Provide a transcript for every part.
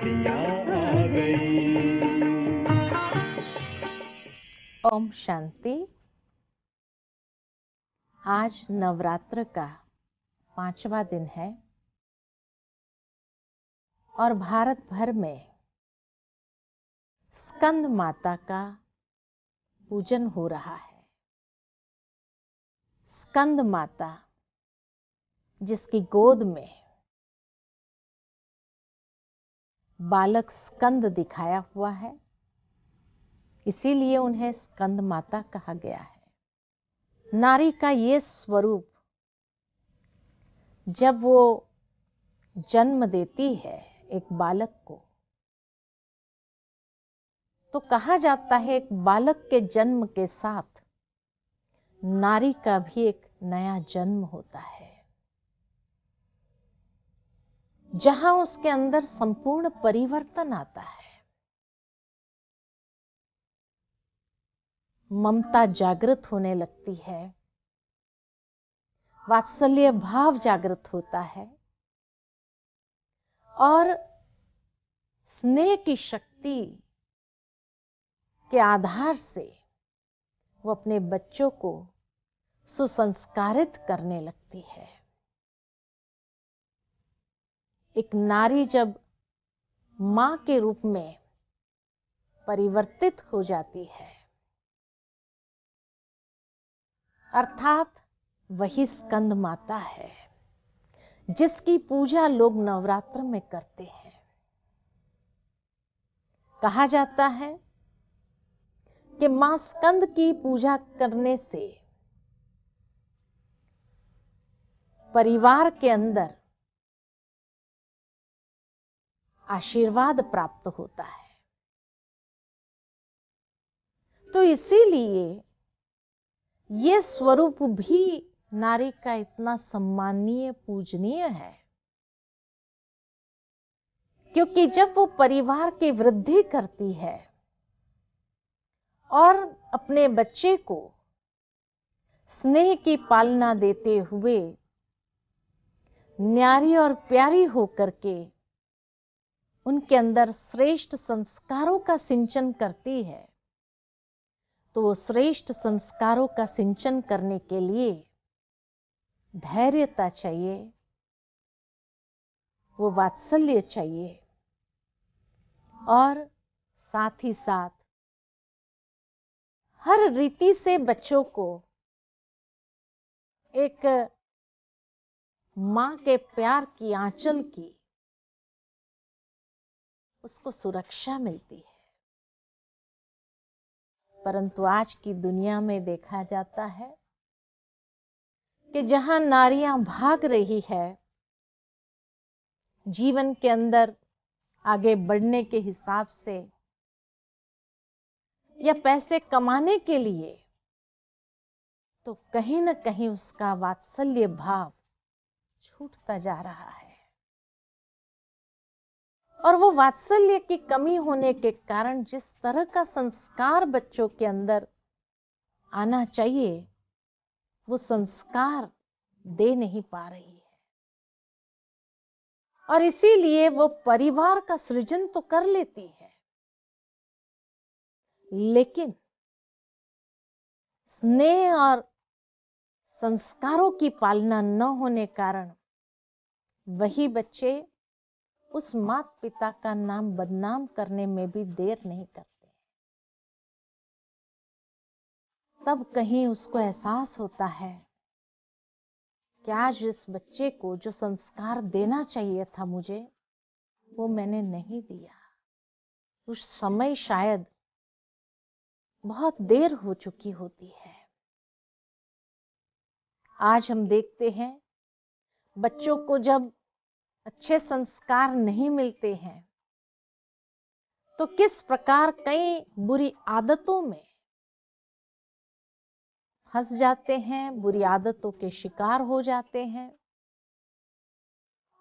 खुशियाँ आ गई। ओम शांति। आज नवरात्र का 5वां दिन है और भारत भर में स्कंद माता का पूजन हो रहा है। स्कंद माता जिसकी गोद में बालक स्कंद दिखाया हुआ है, इसीलिए उन्हें स्कंद माता कहा गया है। नारी का ये स्वरूप जब वो जन्म देती है एक बालक को, तो कहा जाता है एक बालक के जन्म के साथ नारी का भी एक नया जन्म होता है, जहां उसके अंदर संपूर्ण परिवर्तन आता है। ममता जागृत होने लगती है, वात्सल्य भाव जागृत होता है और स्नेह की शक्ति के आधार से वो अपने बच्चों को सुसंस्कारित करने लगती है। एक नारी जब मां के रूप में परिवर्तित हो जाती है, अर्थात वही स्कंद माता है जिसकी पूजा लोग नवरात्र में करते हैं। कहा जाता है कि मां स्कंद की पूजा करने से परिवार के अंदर आशीर्वाद प्राप्त होता है। तो इसीलिए ये स्वरूप भी नारी का इतना सम्माननीय पूजनीय है, क्योंकि जब वो परिवार की वृद्धि करती है और अपने बच्चे को स्नेह की पालना देते हुए न्यारी और प्यारी होकर के उनके अंदर श्रेष्ठ संस्कारों का सिंचन करती है, तो वो श्रेष्ठ संस्कारों का सिंचन करने के लिए धैर्यता चाहिए, वो वात्सल्य चाहिए और साथ ही साथ हर रीति से बच्चों को एक मां के प्यार की आंचल की उसको सुरक्षा मिलती है। परंतु आज की दुनिया में देखा जाता है कि जहां नारियां भाग रही है जीवन के अंदर आगे बढ़ने के हिसाब से या पैसे कमाने के लिए, तो कहीं न कहीं उसका वात्सल्य भाव छूटता जा रहा है और वो वात्सल्य की कमी होने के कारण जिस तरह का संस्कार बच्चों के अंदर आना चाहिए वो संस्कार दे नहीं पा रही है। और इसीलिए वो परिवार का सृजन तो कर लेती है, लेकिन स्नेह और संस्कारों की पालना न होने कारण वही बच्चे उस माता पिता का नाम बदनाम करने में भी देर नहीं करते। तब कहीं उसको एहसास होता है कि आज इस बच्चे को जो संस्कार देना चाहिए था मुझे, वो मैंने नहीं दिया। उस समय शायद बहुत देर हो चुकी होती है। आज हम देखते हैं बच्चों को जब अच्छे संस्कार नहीं मिलते हैं तो किस प्रकार कई बुरी आदतों में फंस जाते हैं, बुरी आदतों के शिकार हो जाते हैं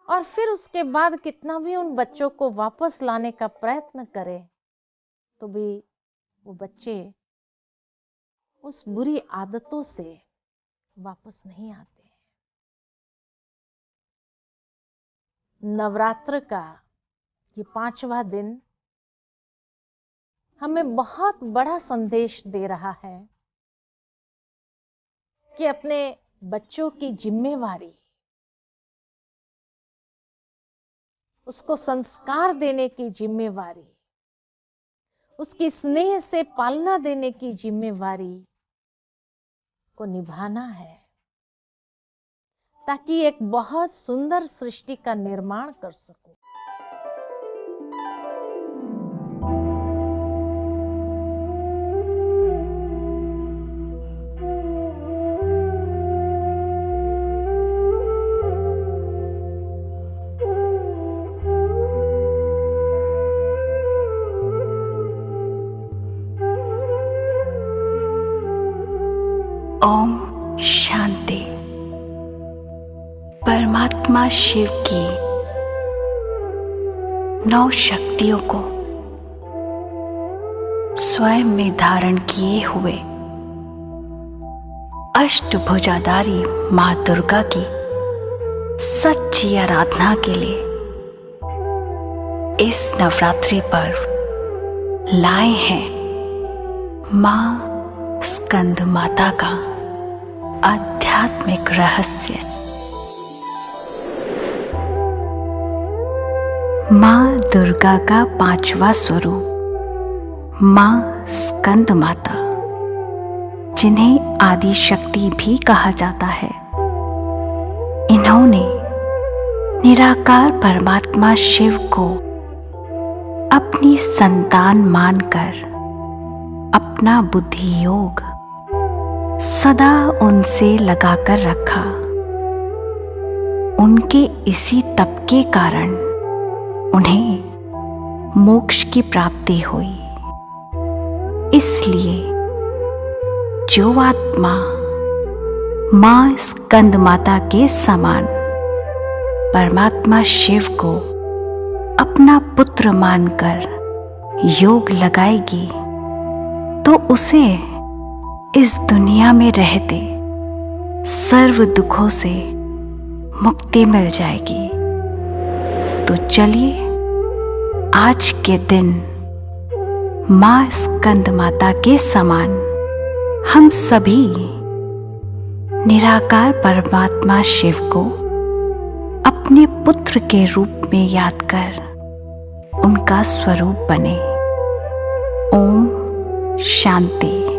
और फिर उसके बाद कितना भी उन बच्चों को वापस लाने का प्रयत्न करें तो भी वो बच्चे उस बुरी आदतों से वापस नहीं आते। नवरात्र का ये 5वां दिन हमें बहुत बड़ा संदेश दे रहा है कि अपने बच्चों की जिम्मेवारी, उसको संस्कार देने की जिम्मेवारी, उसकी स्नेह से पालना देने की जिम्मेवारी को निभाना है, ताकि एक बहुत सुंदर सृष्टि का निर्माण कर सकूं। ओम शांति। परमात्मा शिव की 9 शक्तियों को स्वयं में धारण किए हुए अष्टभुजाधारी मां दुर्गा की सच्ची आराधना के लिए इस नवरात्रि पर्व लाए हैं मां स्कंद माता का आध्यात्मिक रहस्य। मां दुर्गा का 5वां स्वरूप मां स्कंद माता, जिन्हें आदि शक्ति भी कहा जाता है, इन्होंने निराकार परमात्मा शिव को अपनी संतान मानकर अपना बुद्धि योग सदा उनसे लगाकर रखा। उनके इसी तप के कारण उन्हें मोक्ष की प्राप्ति हुई। इसलिए जो आत्मा मां स्कंद माता के समान परमात्मा शिव को अपना पुत्र मानकर योग लगाएगी, तो उसे इस दुनिया में रहते सर्व दुखों से मुक्ति मिल जाएगी। तो चलिए आज के दिन मां स्कंद माता के समान हम सभी निराकार परमात्मा शिव को अपने पुत्र के रूप में याद कर उनका स्वरूप बने। ओम शांति।